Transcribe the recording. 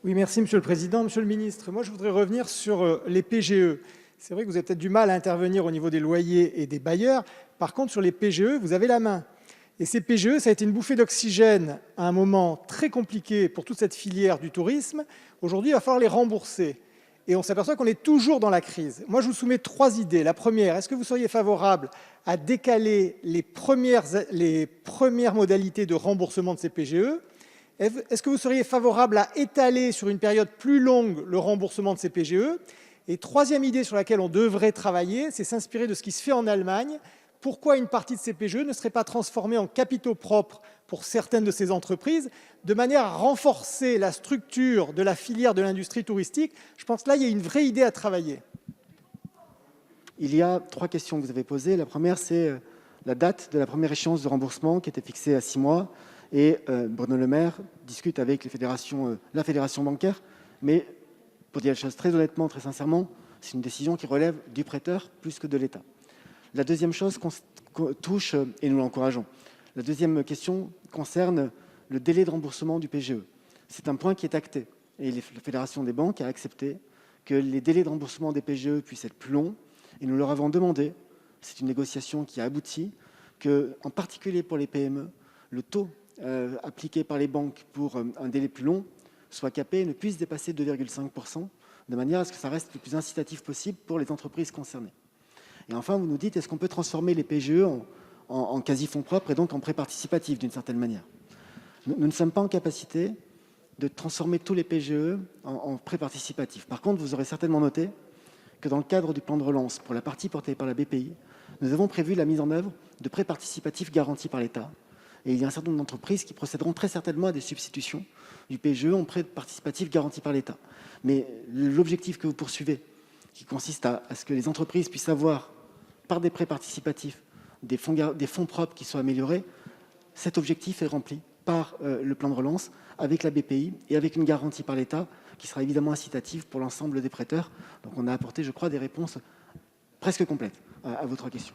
Oui, merci Monsieur le Président. Monsieur le Ministre, moi je voudrais revenir sur les PGE. C'est vrai que vous avez peut-être du mal à intervenir au niveau des loyers et des bailleurs. Par contre, sur les PGE, vous avez la main. Et ces PGE, ça a été une bouffée d'oxygène à un moment très compliqué pour toute cette filière du tourisme. Aujourd'hui, il va falloir les rembourser. Et on s'aperçoit qu'on est toujours dans la crise. Moi, je vous soumets 3 idées. La première, est-ce que vous seriez favorable à décaler les premières modalités de remboursement de ces PGE? Est-ce que vous seriez favorable à étaler sur une période plus longue le remboursement de ces PGE? Et troisième idée sur laquelle on devrait travailler, c'est s'inspirer de ce qui se fait en Allemagne. Pourquoi une partie de ces PGE ne serait pas transformée en capitaux propres pour certaines de ces entreprises, de manière à renforcer la structure de la filière de l'industrie touristique? Je pense que là, il y a une vraie idée à travailler. Il y a 3 questions que vous avez posées. La première, c'est la date de la première échéance de remboursement qui était fixée à 6 mois. Et Bruno Le Maire discute avec la fédération bancaire. Mais pour dire les choses très honnêtement, très sincèrement, c'est une décision qui relève du prêteur plus que de l'État. La deuxième chose touche, et nous l'encourageons, la deuxième question concerne le délai de remboursement du PGE. C'est un point qui est acté. Et la Fédération des banques a accepté que les délais de remboursement des PGE puissent être plus longs. Et nous leur avons demandé, c'est une négociation qui a abouti, qu'en particulier pour les PME, le taux appliqué par les banques pour un délai plus long soit capé et ne puisse dépasser 2,5%, de manière à ce que ça reste le plus incitatif possible pour les entreprises concernées. Et enfin, vous nous dites, est-ce qu'on peut transformer les PGE en quasi-fonds propres et donc en prêts participatifs d'une certaine manière? Nous ne sommes pas en capacité de transformer tous les PGE en prêts participatifs. Par contre, vous aurez certainement noté que dans le cadre du plan de relance, pour la partie portée par la BPI, nous avons prévu la mise en œuvre de prêts participatifs garantis par l'État. Et il y a un certain nombre d'entreprises qui procéderont très certainement à des substitutions du PGE en prêts participatifs garantis par l'État. Mais l'objectif que vous poursuivez, qui consiste à ce que les entreprises puissent avoir, par des prêts participatifs, des fonds propres qui soient améliorés, cet objectif est rempli par le plan de relance avec la BPI et avec une garantie par l'État qui sera évidemment incitative pour l'ensemble des prêteurs. Donc on a apporté, je crois, des réponses presque complètes à votre question.